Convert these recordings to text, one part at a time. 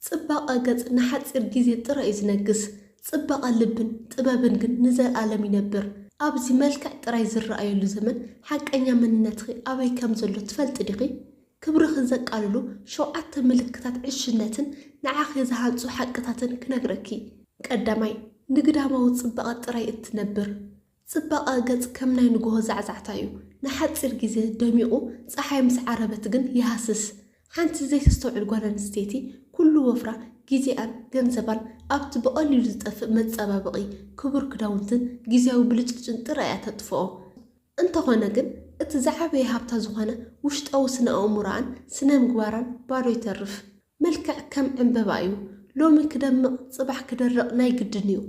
ጽባቐ ገጽ ንሓፂር ግዜ ጥራይ ዝነግስ ጽባቐ ልብን ጥበብን ግን ንዘለዓለም ይነብር ኣብዚ መልክዕ ጥራይ ዝረኣየሉ ዘመን ሓቀኛ መንነትኺ ኣበይ ከም ዘሎ ትፈልጥ ዲኺ ክብርኺ ዘቃልሉ 7 ምልክታት ዕሽነትን ንዓኺ ዝሃንጹ ሓቅታትን ክነግረኪ ቀዳማይ ንግዳማዊ ጽባቐ ጥራይ እትነብር ጽባቐ ገጽ ከም ናይ ንግሆ ዛዕዛዕታ እዩ ንሓፂር ግዜ ደሚቑ ፀሓይ ምስ ዓረበት ግን ይሃስስ ሓንቲ ዘይተስተውዕል ጓል ኣንስተይቲ ኩሉ ወፍራ ጊዜኣን ገንዘባን ኣብቲ ብቐሊሉ ዝጠፍእ መፀባበቒ ክቡር ክዳውንትን ጊዜያዊ ብልጭልጭን ጥራይ እያ ተጥፍኦ እንተኾነ ግን እቲ ዝዓበየ ሃብታ ዝኾነ ውሽጣዊ ስነ ኣእምሮኣን ስነ ምግባራን ባዶ ይተርፍ መልክዕ ከም ዕንበባ እዩ ሎሚ ክደምቕ ጽባሕ ክደርቕ ናይ ግድን እዩ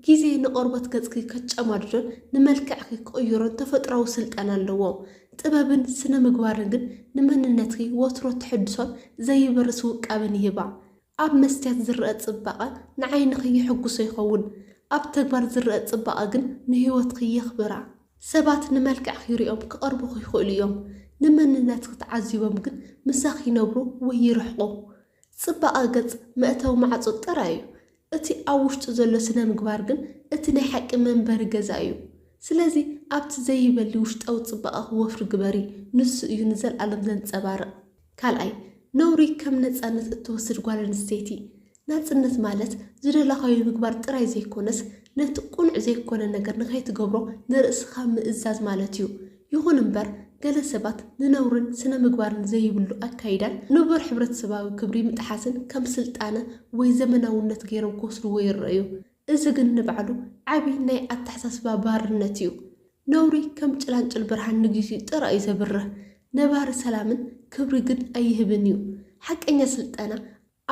ጊዜ ንቆርበት ገጽኪ ከጨማድዶን ንመልክዕኪ ክቕይሮን ተፈጥሯዊ ስልጣን ኣለዎ ጥበብን ስነ ምግባርን ግን ንመንነትኪ ወትሮ ትሕድሶን ዘይበርስ ውቃብን ይህባ ኣብ መስትያት ዝርአ ጽባቐ ንዓይንኺ ይሕጉሶ ይኸውን ኣብ ተግባር ዝርአ ጽባቐ ግን ንህይወትኪ የኽብራ ሰባት ንመልክዕኪ ይሪኦም ክቐርቡኺ ይኽእሉ እዮም ንመንነትኪ ተዓዚቦም ግን ምሳኺ ይነብሩ ወይ ይርሕቑ ጽባቐ ገጽ መእተዊ ማዕጾ ጥራይ እዩ እቲ ኣብ ውሽጡ ዘሎ ስነ ምግባር ግን እቲ ናይ ሓቂ መንበሪ ገዛ እዩ ስለዚ ኣብቲ ዘይበሊ ውሽጣዊ ጽባቐ ክወፍሪ ግበሪ ንሱ እዩ ንዘለዓለም ዘንጸባርቕ ካልኣይ ነውሪ ከም ነፃነት እትወስድ ጓል ኣንስተይቲ ናጽነት ማለት ዝደለኻዮ ምግባር ጥራይ ዘይኮነስ ነቲ ቁኑዕ ዘይኮነ ነገር ንኸይትገብሮ ንርእስኻ ምእዛዝ ማለት እዩ ይኹን እምበር ገለ ሰባት ንነውርን ስነ ምግባርን ዘይብሉ ኣካይዳን ንቡር ሕብረተሰባዊ ክብሪ ምጥሓስን ከም ስልጣነ ወይ ዘመናውነት ገይሮም ክወስድዎ ይረአዩ እዚ ግን ንባዕሉ ዓብይ ናይ ኣተሓሳስባ ባርነት እዩ ነውሪ ከም ጭላንጭል ብርሃን ንግዚኡ ጥራይ ዘብርህ ነባሪ ሰላምን ክብሪ ግን ኣይህብን እዩ ሓቀኛ ስልጣና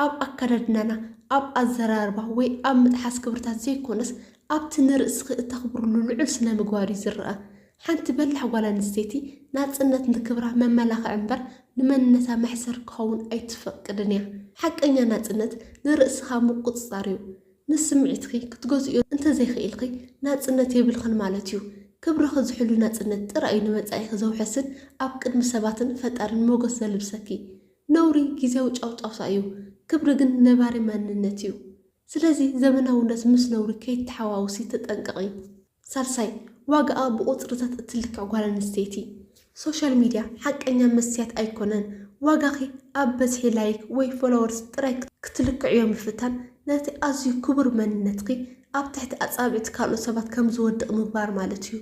ኣብ ኣካዳድናና ኣብ ኣዘራርባ ወይ ኣብ ምጥሓስ ክብርታት ዘይኮነስ ኣብቲ ንርእስኺ እተኽብርሉ ልዑል ስነ ምግባር እዩ ዝረአ ሓንቲ በላሕ ጓል ኣንስተይቲ ናጽነት ንክብራ መመላኽዒ እምበር ንመንነታ መሕሰር ክኸውን ኣይትፈቅድን እያ ሓቀኛ ናጽነት ንርእስኻ ምቁፅፃር እዩ ንስምዒትኺ ክትገዝኦ እንተዘይኽኢልኺ ናጽነት የብልኽን ማለት እዩ ክብርኺ ዝሕሉ ናጽነት ጥራይ ንመጻኢኺ ዘውሐስን ኣብ ቅድሚ ሰባትን ፈጣርን ሞገስ ዘልብሰኪ ነውሪ ጊዜያዊ ጫውጫውታ እዩ ክብሪ ግን ነባሪ መንነት እዩ ስለዚ ዘመናውነት ምስ ነውሪ ከይተሓዋውሲ ተጠንቀቒ ሳልሳይ ዋጋኣ ብቁፅርታት እትልክዕ ጓል ኣንስተይቲ ሶሻል ሚድያ ሓቀኛ መስትያት ኣይኮነን ዋጋኺ ኣብ በዝሒ ላይክ ወይ ፎሎወርስ ጥራይ ክትልክዕ እዮም ምፍታን ነቲ ኣዝዩ ክቡር መንነትኪ ኣብ ትሕቲ ኣጻብዕቲ ካልኦት ሰባት ከም ዝወድቕ ምግባር ማለት እዩ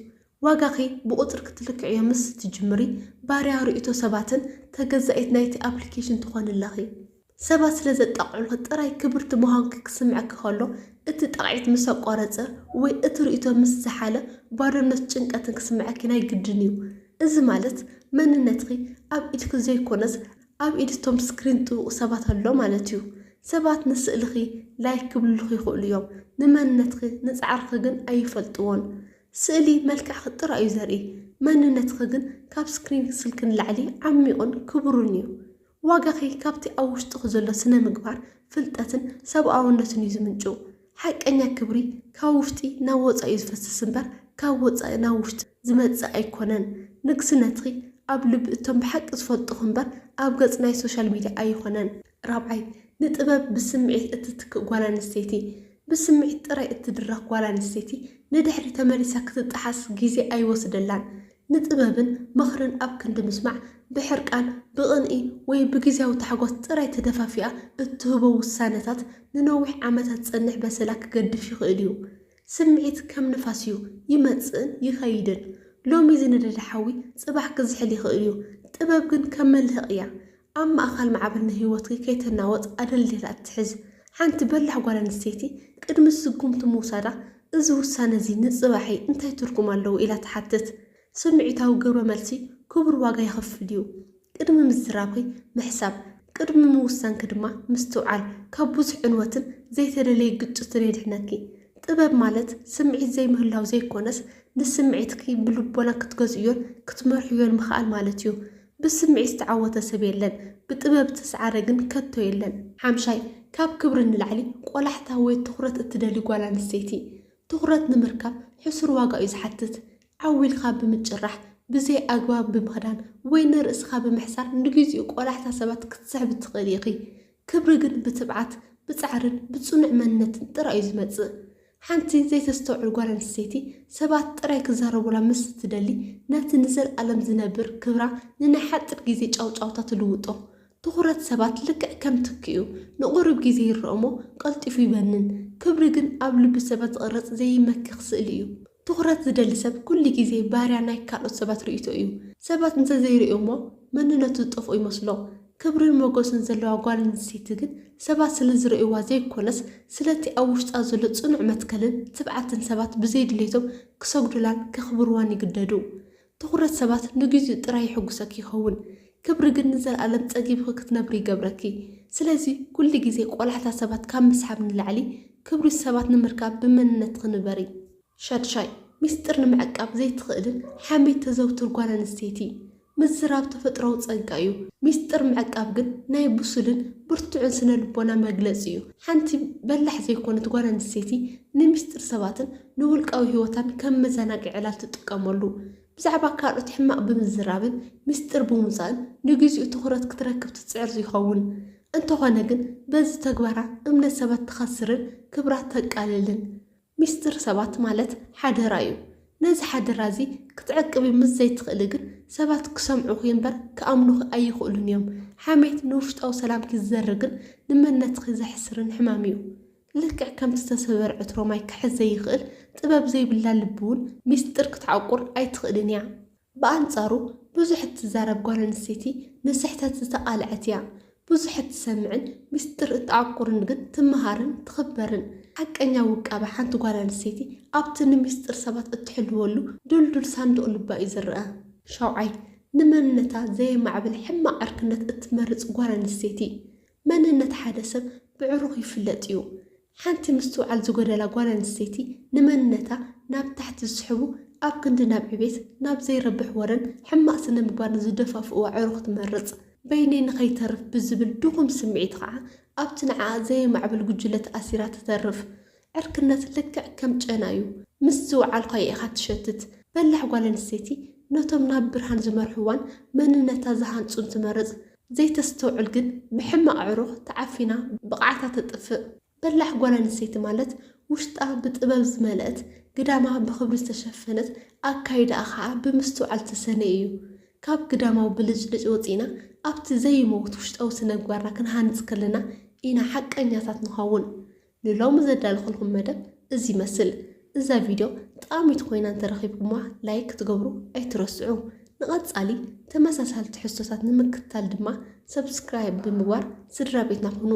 ዋጋኺ ብቁፅር ክትልክዕ እዮም ምስ ትጅምሪ ባርያ ርእቶ ሰባትን ተገዛኢት ናይቲ ኣፕሊኬሽን ትኾንለኺ ሰባት ስለ ዘጣቕዑልኺ ጥራይ ክብርቲ ምዃንኪ ክስምዐኪ ከሎ እቲ ጠቕዒት ምስ ኣቋረፀ ወይ እቲ ርእቶ ምስ ዝሓለ ባዶነት ጭንቀትን ክስምዐኪ ናይ ግድን እዩ እዚ ማለት መንነትኪ ኣብ ኢድኪ ዘይኮነስ ኣብ ኢድቶም ስክሪን ጥቡቕ ሰባት ኣሎ ማለት እዩ ሰባት ንስእልኺ ላይክ ክብልልኺ ይኽእሉ እዮም ንመንነትኪ ንፃዕርኪ ግን ኣይፈልጥዎን ስእሊ መልክዕኪ ጥራይ እዩ ዘርኢ መንነትኪ ግን ካብ ስክሪን ስልኪ ንላዕሊ ዓሚቑን ክቡርን እዩ ዋጋኺ ካብቲ ኣብ ውሽጥኺ ዘሎ ስነ ምግባር ፍልጠትን ሰብኣውነትን እዩ ዝምንጩ ሓቀኛ ክብሪ ካብ ውሽጢ ናብ ወፃኢ እዩ ዝፈስስ እምበር ካብ ወፃኢ ናብ ውሽጢ ዝመፅእ ኣይኮነን ንግስነትኪ ኣብ ልቢ እቶም ብሓቂ ዝፈልጡኹ እምበር ኣብ ገጽ ናይ ሶሻል ሚድያ ኣይኮነን ራብዓይ ንጥበብ ብስምዒት እትትክእ ጓል ኣንስተይቲ ብስምዒት ጥራይ እትድረኽ ጓል ኣንስተይቲ ንድሕሪ ተመሊሳ ክትጠሓስ ግዜ ኣይወስደላን ንጥበብን ምኽርን ኣብ ክንዲ ምስማዕ ብሕርቃን ብቕንኢ ወይ ብግዜያዊ ታሕጓስ ጥራይ ተደፋፊኣ እትህቦ ውሳነታት ንነዊሕ ዓመታት ፀንሕ በሰላ ክገድፍ ይኽእል እዩ ስምዒት ከም ንፋስ እዩ ይመጽእን ይኸይድን ሎሚ ዝነደደ ሓዊ ጽባሕ ክዝሕል ይኽእል እዩ ጥበብ ግን ከም መልህቕ እያ ኣብ ማእኸል ማዕበል ንህይወትኪ ከይተናወፅ ኣደልዴላ እትሕዝ ሓንቲ በላሕ ጓል ኣንስተይቲ ቅድሚ ስጉምቲ ምውሳዳ እዚ ውሳነ እዚ ንጽባሐይ እንታይ ትርጉም ኣለዎ ኢላ ትሓትት ስምዒታዊ ግብረ መልሲ ክቡር ዋጋ ይኸፍል እዩ ቅድሚ ምዝራብኺ ምሕሳብ ቅድሚ ምውሳንኪ ድማ ምስትውዓል ካብ ብዙሕ ዕንወትን ዘይተደለየ ግጭትን የድሕነኪ ጥበብ ማለት ስምዒት ዘይምህላው ዘይኮነስ ንስምዒትኪ ብልቦና ክትገዝእዮን ክትመርሕዮን ምኽኣል ማለት እዩ ብስምዒት ዝተዓወተ ሰብ የለን ብጥበብ ተሰዓረ ግን ከቶ የለን ሓምሻይ ካብ ክብሪ ንላዕሊ ቆላሕታ ወይ ትኹረት እትደሊ ጓል ኣንስተይቲ ትኹረት ንምርካብ ሕሱር ዋጋ እዩ ዝሓትት ዓዊልካ ብምጭራሕ ብዘይ ኣግባብ ብምኽዳን ወይ ንርእስኻ ብምሕሳር ንግዚኡ ቆላሕታ ሰባት ክትስሕብ ትኽእል ኢኺ ክብሪ ግን ብትብዓት ብጻዕርን ብጽኑዕ መንነትን ጥራይ ዝመጽእ ሓንቲ ዘይተስተውዕል ጓል ኣንስተይቲ ሰባት ጥራይ ክዛረቡላ ምስ ትደሊ ነቲ ንዘለኣለም ዝነብር ክብራ ንናይ ሓጥር ግዜ ጫውጫውታ ትልውጦ ትኹረት ሰባት ልክዕ ከም ትክዩ ንቑሩብ ግዜ ይረኦሞ ቀልጢፉ ይበንን ክብሪ ግን ኣብ ልቢ ሰባት ዝቕረጽ ዘይመክኽ ስእሊ እዩ ትኹረት ዝደሊ ሰብ ኩሉ ግዜ ባርያ ናይ ካልኦት ሰባት ርእይቶ እዩ ሰባት እንተዘይርእዮሞ መንነቱ ዝጠፍኦ ይመስሎ ክብርን ሞገስን ዘለዋ ጓል ኣንስተይቲ ግን ሰባት ስለ ዝርእይዋ ዘይኮነስ ስለቲ ኣብ ውሽጣ ዘሎ ጽኑዕ መትከልን ትብዓትን ሰባት ብዘይድሌቶም ክሰግዱላን ከኽብርዋን ይግደዱ ትኹረት ሰባት ንግዚኡ ጥራይ ይሕጉሰኪ ይኸውን ክብሪ ግን ንዘለኣለም ፀጊብኺ ክትነብሪ ይገብረኪ ስለዚ ኩሉ ግዜ ቆላሕታ ሰባት ካብ ምስሓብ ንላዕሊ ክብሪ ሰባት ንምርካብ ብመንነት ክንበሪ ሻድሻይ ሚስጥር ንምዕቃብ ዘይትኽእልን ሓሜት ተዘውትር ጓል ኣንስተይቲ ምዝራብ ተፈጥሮው ፀንቃ እዩ ሚስጥር ምዕቃብ ግን ናይ ብሱልን ብርቱዕን ስነ ልቦና መግለፂ እዩ ሓንቲ በላሕ ዘይኮነት ጓል ኣንስተይቲ ንሚስጥር ሰባትን ንውልቃዊ ህይወታን ከም መዘናግዒ ዕላል ትጥቀመሉ ብዛዕባ ካልኦት ሕማቕ ብምዝራብን ሚስጥር ብምውፃእን ንግዚኡ ትኹረት ክትረክብ ትፅዕር ይኸውን እንተኾነ ግን በዚ ተግባራ እምነት ሰባት ትኸስርን ክብራት ተቃልልን ሚስጥር ሰባት ማለት ሓደራ እዩ ነዚ ሓደራ እዚ ክትዕቅቢ ምስ ዘይትኽእል ግን ሰባት ክሰምዑ እምበር ክኣምኑኺ ኣይኽእሉን እዮም ሓሜት ንውሽጣዊ ሰላም ክዘርግን ንመንነትኺ ዘሕስርን ሕማም እዩ ልክዕ ከም ዝተሰበረ ዕትሮ ማይ ክሕዝ ዘይኽእል ጥበብ ዘይብላ ልቢ እውን ሚስጥር ክትዓቁር ኣይትኽእልን እያ ብኣንጻሩ ብዙሕ እትዛረብ ጓል ኣንስተይቲ ንስሕተት ዝተቃልዐት እያ ብዙሕ እትሰምዕን ሚስጥር እትዓቁርን ግን ትመሃርን ትኽበርን ሓቀኛ ውቃበ ሓንቲ ጓል ኣንስተይቲ ኣብቲ ንሚስጥር ሰባት እትሕልወሉ ዱልዱል ሳንዱቕ ልባ እዩ ዝርአ ሻውዓይ ንመንነታ ዘየማዕብል ሕማቕ ዕርክነት እትመርፅ ጓል ኣንስተይቲ መንነት ሓደ ሰብ ብዕሩኽ ይፍለጥ እዩ ሓንቲ ምስትውዓል ዝጎደላ ጓል ኣንስተይቲ ንመንነታ ናብ ታሕቲ ዝስሕቡ ኣብ ክንዲ ናብ ዕቤት ናብ ዘይረብሕ ወረን ሕማቕ ስነ ምግባር ዝደፋፍእዋ ዕሩኽ ትመርፅ በይነይ ንኸይተርፍ ብዝብል ድኹም ስምዒት ከዓ ኣብቲ ንዓ ዘየማዕብል ጉጅለ ተኣሲራ ትተርፍ ዕርክነት ልክዕ ከም ጨና እዩ ምስ ዝውዓልካ ኢኻ ትሸትት በላሕ ጓል ኣንስተይቲ ነቶም ናብ ብርሃን ዝመርሕዋን መንነታ ዝሃንፁን ትመርፅ ዘይተስተውዕል ግን ብሕማቕ ዕሩኽ ተዓፊና ብቕዓታ ተጥፍእ በላሕ ጓል ኣንስተይቲ ማለት ውሽጣ ብጥበብ ዝመልአት ግዳማ ብኽብሪ ዝተሸፈነት ኣካይዳ ከዓ ብምስትውዓል ተሰነይ እዩ ካብ ግዳማዊ ብልጭልጭ ወፂና ኣብቲ ዘይመውት ውሽጣዊ ስነ ምግባርና ክንሃንፅ ከለና ኢና ሓቀኛታት ንኸውን ንሎሚ ዘዳልኹልኩም መደብ እዚ ይመስል እዛ ቪድዮ ጠቃሚት ኮይና እንተረኺብኩማ ላይክ ክትገብሩ ኣይትረስዑ ንቐፃሊ ተመሳሳሊ ትሕዝቶታት ንምክትታል ድማ ሰብስክራይብ ብምግባር ስድራ ቤትና ሁኑ